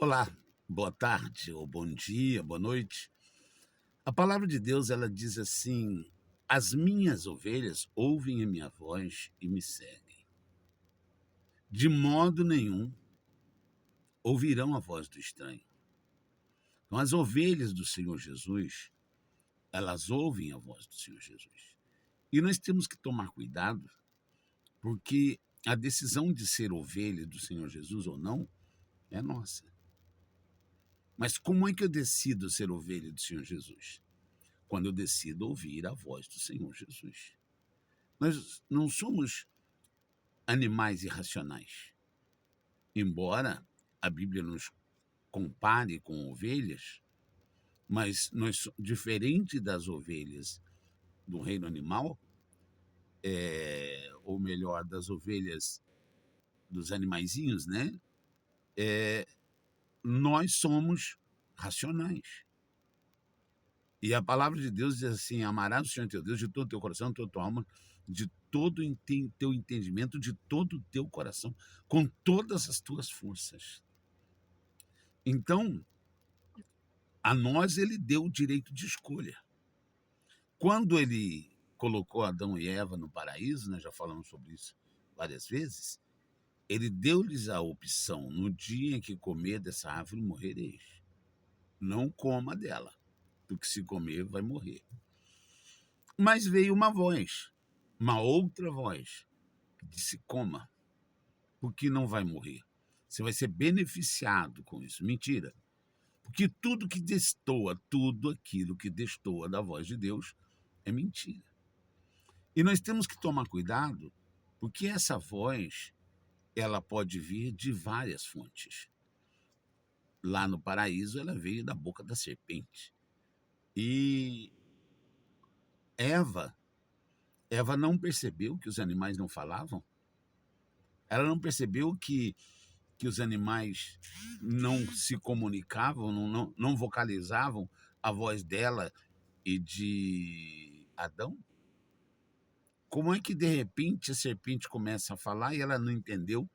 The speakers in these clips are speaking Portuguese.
Olá, boa tarde, ou bom dia, boa noite. A palavra de Deus, ela diz assim: as minhas ovelhas ouvem a minha voz e me seguem. De modo nenhum ouvirão a voz do estranho. Então, as ovelhas do Senhor Jesus, elas ouvem a voz do Senhor Jesus. E nós temos que tomar cuidado, porque a decisão de ser ovelha do Senhor Jesus ou não é nossa. Mas como é que eu decido ser ovelha do Senhor Jesus? Quando eu decido ouvir a voz do Senhor Jesus. Nós não somos animais irracionais. Embora a Bíblia nos compare com ovelhas, mas diferente das ovelhas do reino animal, ou melhor, das ovelhas dos animaizinhos, né? Nós somos racionais. E a palavra de Deus diz assim: amarás o Senhor teu Deus de todo o teu coração, de toda a tua alma, de todo o teu entendimento, de todo o teu coração, com todas as tuas forças. Então, a nós ele deu o direito de escolha. Quando ele colocou Adão e Eva no paraíso, nós já falamos sobre isso várias vezes, ele deu-lhes a opção: no dia em que comer dessa árvore, morrereis. Não coma dela, porque se comer, vai morrer. Mas veio uma outra voz, que disse: coma, porque não vai morrer. Você vai ser beneficiado com isso. Mentira. Porque tudo aquilo que destoa da voz de Deus é mentira. E nós temos que tomar cuidado, porque essa voz, ela pode vir de várias fontes. Lá no paraíso, ela veio da boca da serpente. E Eva, Eva não percebeu que os animais não falavam. Ela não percebeu que os animais não se comunicavam, não vocalizavam a voz dela e de Adão? Como é que de repente a serpente começa a falar e ela não entendeu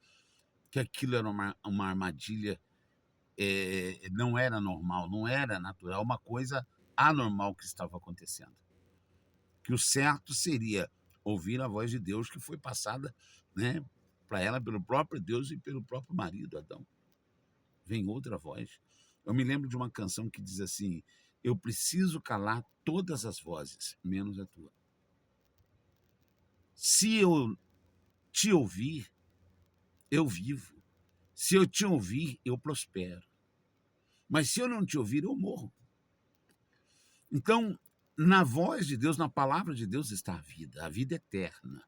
que aquilo era uma armadilha, não era normal, não era natural, uma coisa anormal que estava acontecendo? Que o certo seria ouvir a voz de Deus que foi passada, né, para ela pelo próprio Deus e pelo próprio marido Adão. Vem outra voz. Eu me lembro de uma canção que diz assim: eu preciso calar todas as vozes, menos a tua. Se eu te ouvir, eu vivo. Se eu te ouvir, eu prospero. Mas se eu não te ouvir, eu morro. Então, na voz de Deus, na palavra de Deus está a vida eterna.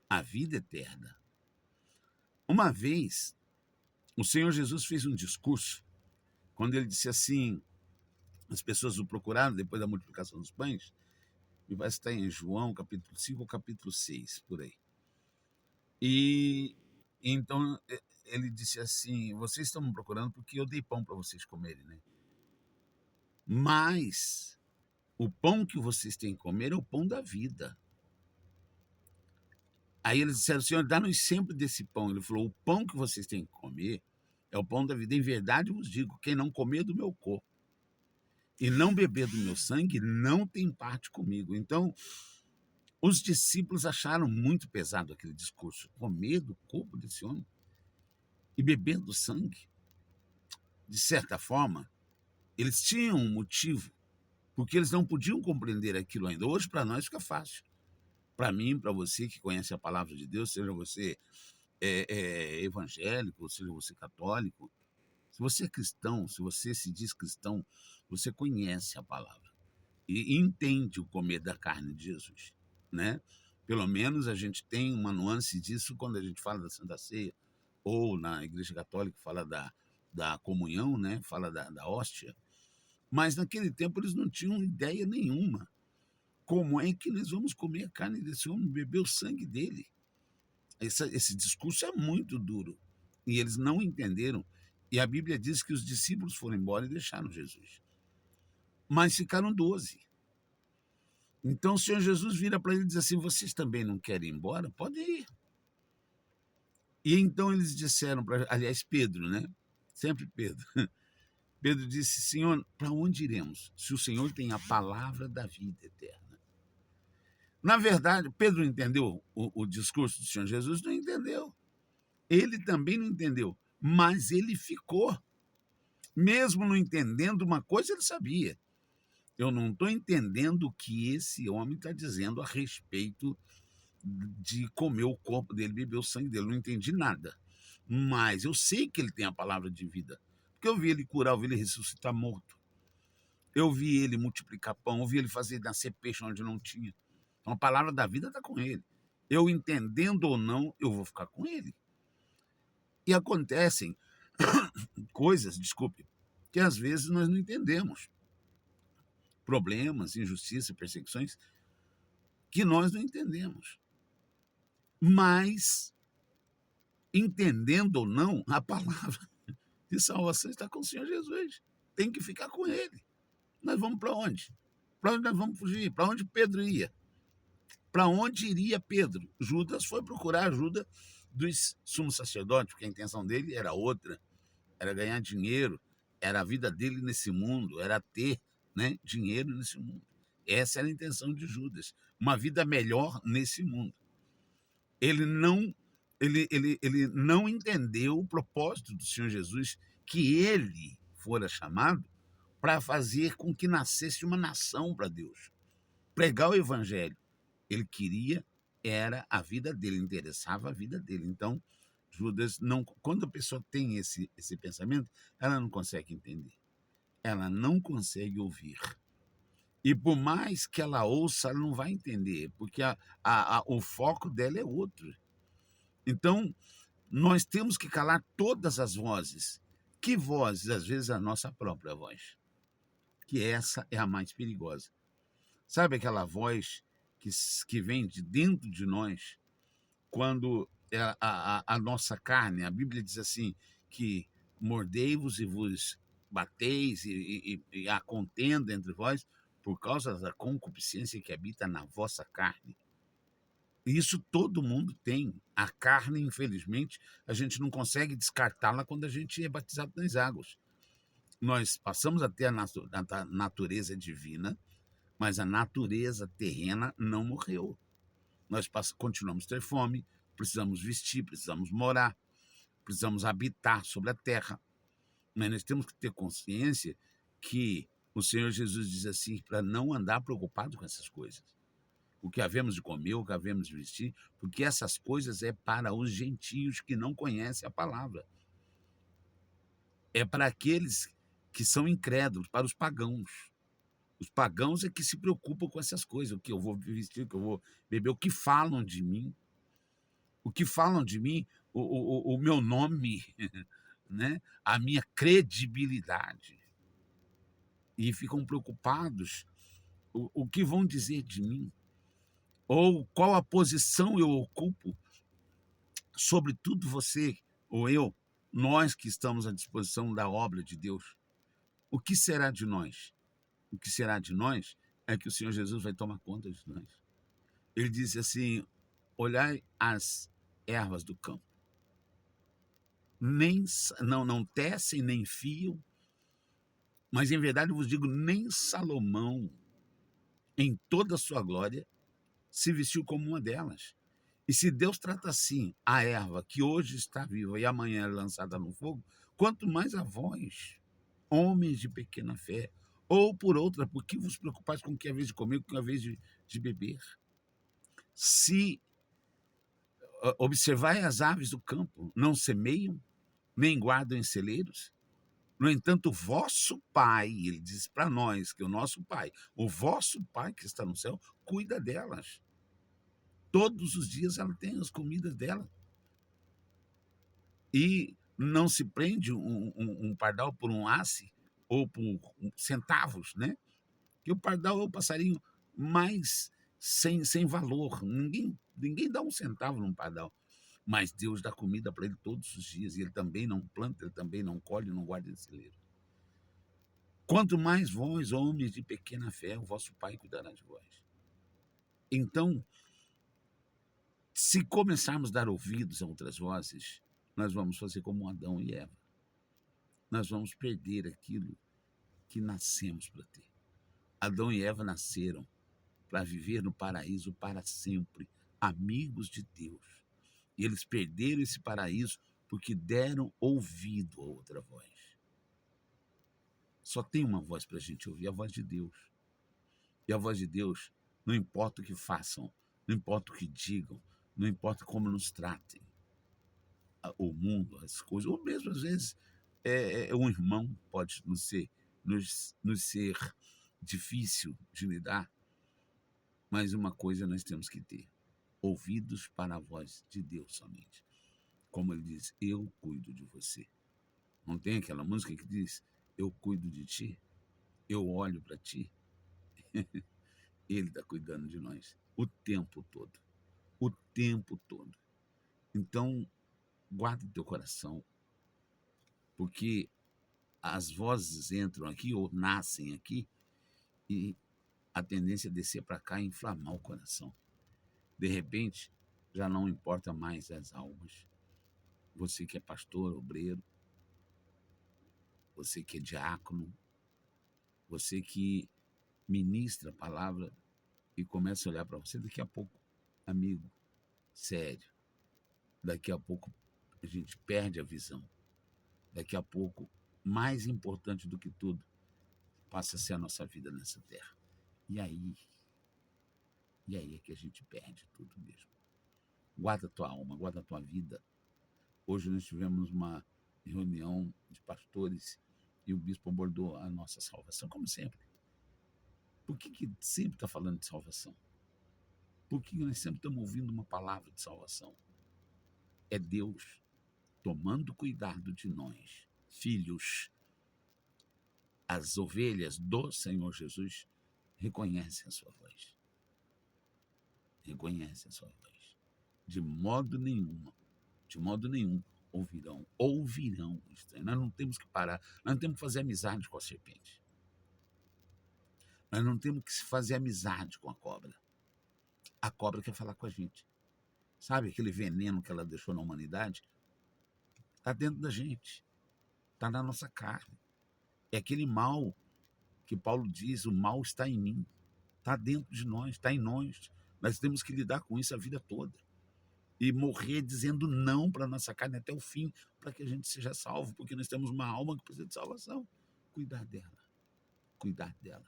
A vida eterna. Uma vez, o Senhor Jesus fez um discurso, quando ele disse assim: as pessoas o procuraram depois da multiplicação dos pães, e vai estar em João, capítulo 5 ou capítulo 6, por aí. E então ele disse assim: vocês estão me procurando porque eu dei pão para vocês comerem, né? Mas o pão que vocês têm que comer é o pão da vida. Aí eles disseram: Senhor, dá-nos sempre desse pão. Ele falou: o pão que vocês têm que comer é o pão da vida. Em verdade vos digo, quem não comer do meu corpo e não beber do meu sangue, não tem parte comigo. Então, os discípulos acharam muito pesado aquele discurso. Comer do corpo desse homem e beber do sangue. De certa forma, eles tinham um motivo, porque eles não podiam compreender aquilo ainda. Hoje, para nós, fica fácil. Para mim, para você que conhece a palavra de Deus, seja você evangélico, seja você católico, se você é cristão, se você se diz cristão, você conhece a palavra e entende o comer da carne de Jesus, né? Pelo menos a gente tem uma nuance disso quando a gente fala da Santa Ceia, ou na Igreja Católica fala da comunhão, né? Fala da hóstia. Mas naquele tempo eles não tinham ideia nenhuma. Como é que nós vamos comer a carne desse homem, beber o sangue dele? Esse discurso é muito duro. E eles não entenderam. E a Bíblia diz que os discípulos foram embora e deixaram Jesus. Mas ficaram 12. Então o Senhor Jesus vira para ele e diz assim: vocês também não querem ir embora? Podem ir. E então eles disseram, aliás, Pedro, né? Sempre Pedro. Pedro disse: Senhor, para onde iremos? Se o Senhor tem a palavra da vida eterna. Na verdade, Pedro entendeu o discurso do Senhor Jesus? Não entendeu. Ele também não entendeu, mas ele ficou. Mesmo não entendendo uma coisa, ele sabia. Eu não estou entendendo o que esse homem está dizendo a respeito de comer o corpo dele, beber o sangue dele. Eu não entendi nada. Mas eu sei que ele tem a palavra de vida. Porque eu vi ele curar, eu vi ele ressuscitar morto. Eu vi ele multiplicar pão, eu vi ele fazer nascer peixe onde não tinha. Então a palavra da vida está com ele. Eu entendendo ou não, eu vou ficar com ele. E acontecem coisas, desculpe, que às vezes nós não entendemos. Problemas, injustiça, perseguições, que nós não entendemos. Mas, entendendo ou não, a palavra de salvação está com o Senhor Jesus. Tem que ficar com ele. Nós vamos para onde? Para onde nós vamos fugir? Para onde Pedro ia? Para onde iria Pedro? Judas foi procurar ajuda dos sumos sacerdotes, porque a intenção dele era outra, era ganhar dinheiro, era a vida dele nesse mundo, era ter, né, dinheiro nesse mundo. Essa era a intenção de Judas, uma vida melhor nesse mundo. Ele não entendeu o propósito do Senhor Jesus, que ele fora chamado para fazer com que nascesse uma nação para Deus, pregar o evangelho. Ele queria, era a vida dele, interessava a vida dele. Então, Judas não. Quando a pessoa tem esse pensamento, ela não consegue entender. Ela não consegue ouvir. E por mais que ela ouça, ela não vai entender, porque o foco dela é outro. Então, nós temos que calar todas as vozes. Que vozes? Às vezes a nossa própria voz. Que essa é a mais perigosa. Sabe aquela voz que vem de dentro de nós, quando a nossa carne, a Bíblia diz assim, que mordei-vos e vos bateis, e há contenda entre vós, por causa da concupiscência que habita na vossa carne. Isso todo mundo tem. A carne, infelizmente, a gente não consegue descartá-la quando a gente é batizado nas águas. Nós passamos a ter a natureza divina, mas a natureza terrena não morreu. Nós continuamos a ter fome, precisamos vestir, precisamos morar, precisamos habitar sobre a terra. Mas nós temos que ter consciência que o Senhor Jesus diz assim, para não andar preocupado com essas coisas. O que havemos de comer, o que havemos de vestir, porque essas coisas é para os gentios que não conhecem a palavra. É para aqueles que são incrédulos, para os pagãos. Os pagãos é que se preocupam com essas coisas, o que eu vou vestir, o que eu vou beber, o que falam de mim. O que falam de mim, o meu nome, né? A minha credibilidade. E ficam preocupados o que vão dizer de mim, ou qual a posição eu ocupo, sobretudo você ou eu, nós que estamos à disposição da obra de Deus. O que será de nós? O que será de nós é que o Senhor Jesus vai tomar conta de nós. Ele diz assim, olhai as ervas do campo. Não tecem, nem fiam, mas em verdade eu vos digo, nem Salomão, em toda a sua glória, se vestiu como uma delas. E se Deus trata assim a erva que hoje está viva e amanhã é lançada no fogo, quanto mais a vós, homens de pequena fé, ou por outra, por que vos preocupais com o que é a vez de comer, com o que é a vez de beber? Se observai as aves do campo, não semeiam, nem guardam em celeiros, no entanto, o vosso Pai, ele diz para nós que o nosso Pai, o vosso Pai que está no céu, cuida delas. Todos os dias ela tem as comidas dela. E não se prende um pardal por um asse ou por centavos, né? Que o pardal é o passarinho mais sem valor. Ninguém dá um centavo num pardal. Mas Deus dá comida para ele todos os dias. E ele também não planta, ele também não colhe, não guarda em celeiro. Quanto mais vós, homens de pequena fé, o vosso Pai cuidará de vós. Então, se começarmos a dar ouvidos a outras vozes, nós vamos fazer como Adão e Eva. nós vamos perder aquilo que nascemos para ter. Adão e Eva nasceram para viver no paraíso para sempre, amigos de Deus. E eles perderam esse paraíso porque deram ouvido a outra voz. Só tem uma voz para a gente ouvir, a voz de Deus. E a voz de Deus, não importa o que façam, não importa o que digam, não importa como nos tratem, o mundo, as coisas, ou mesmo às vezes um irmão pode nos ser difícil de lidar, mas uma coisa nós temos que ter: ouvidos para a voz de Deus somente. Como ele diz, eu cuido de você. Não tem aquela música que diz, eu cuido de ti, eu olho para ti? Ele está cuidando de nós o tempo todo. O tempo todo. Então, guarda o teu coração, porque as vozes entram aqui ou nascem aqui e a tendência é descer para cá e inflamar o coração. De repente, já não importa mais as almas. Você que é pastor, obreiro, você que é diácono, você que ministra a palavra e começa a olhar para você, daqui a pouco, amigo, sério, daqui a pouco a gente perde a visão. Daqui a pouco, mais importante do que tudo, passa a ser a nossa vida nessa terra. E aí é que a gente perde tudo mesmo. Guarda a tua alma, guarda a tua vida. Hoje nós tivemos uma reunião de pastores e o bispo abordou a nossa salvação, como sempre. Por que sempre está falando de salvação? Por que nós sempre estamos ouvindo uma palavra de salvação? É Deus tomando cuidado de nós, filhos. As ovelhas do Senhor Jesus reconhecem a sua voz. Reconhecem a sua voz. De modo nenhum, ouvirão estranho. Nós não temos que parar, nós não temos que fazer amizade com a serpente. Nós não temos que fazer amizade com a cobra. A cobra quer falar com a gente. Sabe aquele veneno que ela deixou na humanidade? Está dentro da gente. Está na nossa carne. É aquele mal que Paulo diz, o mal está em mim. Está dentro de nós, está em nós. Nós temos que lidar com isso a vida toda. E morrer dizendo não para a nossa carne até o fim, para que a gente seja salvo, porque nós temos uma alma que precisa de salvação. Cuidar dela. Cuidar dela.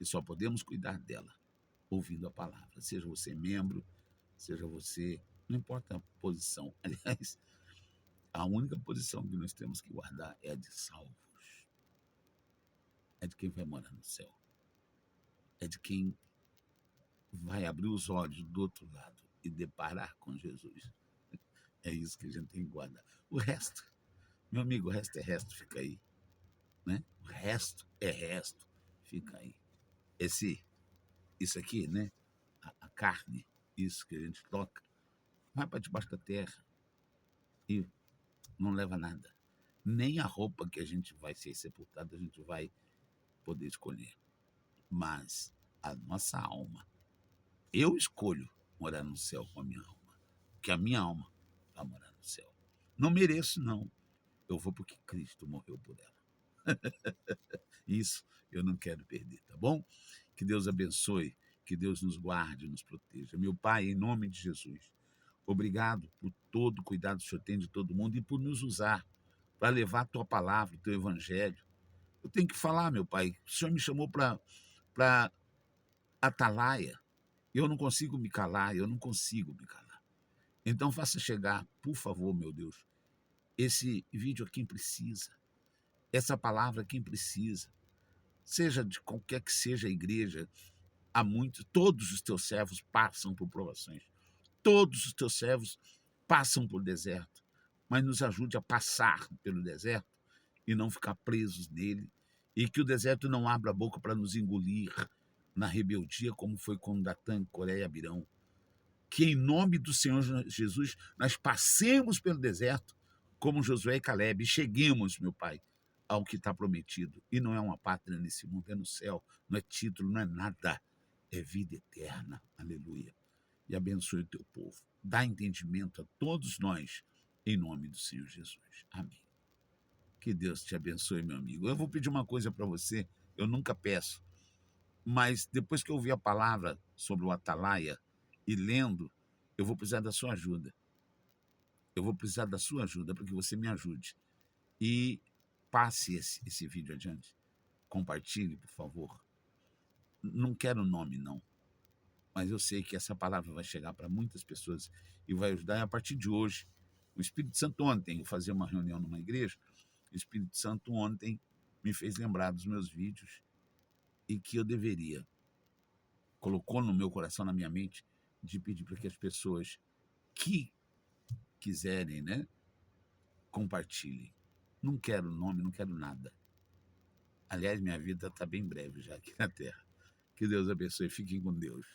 E só podemos cuidar dela ouvindo a palavra. Seja você membro, seja você... Não importa a posição. Aliás, a única posição que nós temos que guardar é a de salvos. É de quem vai morar no céu. É de quem vai abrir os olhos do outro lado e deparar com Jesus. É isso que a gente tem que guardar. O resto, meu amigo, o resto é resto, fica aí. Né? O resto é resto, fica aí. Isso aqui, né? A carne, isso que a gente toca, vai para debaixo da terra e não leva nada. Nem a roupa que a gente vai ser sepultado, a gente vai poder escolher. Mas a nossa alma, eu escolho morar no céu com a minha alma, porque a minha alma vai morar no céu. Não mereço, não. Eu vou porque Cristo morreu por ela. Isso eu não quero perder, tá bom? Que Deus abençoe, que Deus nos guarde, nos proteja. Meu Pai, em nome de Jesus, obrigado por todo o cuidado que o Senhor tem de todo mundo e por nos usar para levar a tua palavra, o teu evangelho. Eu tenho que falar, meu Pai, o Senhor me chamou para atalaia. Eu não consigo me calar, eu não consigo me calar. Então faça chegar, por favor, meu Deus, esse vídeo a quem precisa, essa palavra a quem precisa, seja de qualquer que seja a igreja, há muitos, todos os teus servos passam por provações, todos os teus servos passam por deserto, mas nos ajude a passar pelo deserto e não ficar presos nele, e que o deserto não abra a boca para nos engolir na rebeldia, como foi com Datã, Coré e Abirão. Que em nome do Senhor Jesus nós passemos pelo deserto como Josué e Caleb e cheguemos, meu Pai, ao que está prometido. E não é uma pátria nesse mundo, é no céu, não é título, não é nada, é vida eterna. Aleluia. E abençoe o teu povo. Dá entendimento a todos nós, em nome do Senhor Jesus. Amém. Que Deus te abençoe, meu amigo. Eu vou pedir uma coisa para você, eu nunca peço, mas depois que eu ouvir a palavra sobre o Atalaia e lendo, eu vou precisar da sua ajuda. Eu vou precisar da sua ajuda para que você me ajude. E passe esse vídeo adiante. Compartilhe, por favor. Não quero nome, não. Mas eu sei que essa palavra vai chegar para muitas pessoas e vai ajudar. E a partir de hoje, o Espírito Santo ontem, eu fazia uma reunião numa igreja, o Espírito Santo ontem me fez lembrar dos meus vídeos e que eu deveria, colocou no meu coração, na minha mente, de pedir para que as pessoas que quiserem, né, compartilhem. Não quero nome, não quero nada. Aliás, minha vida está bem breve já aqui na Terra. Que Deus abençoe. Fiquem com Deus.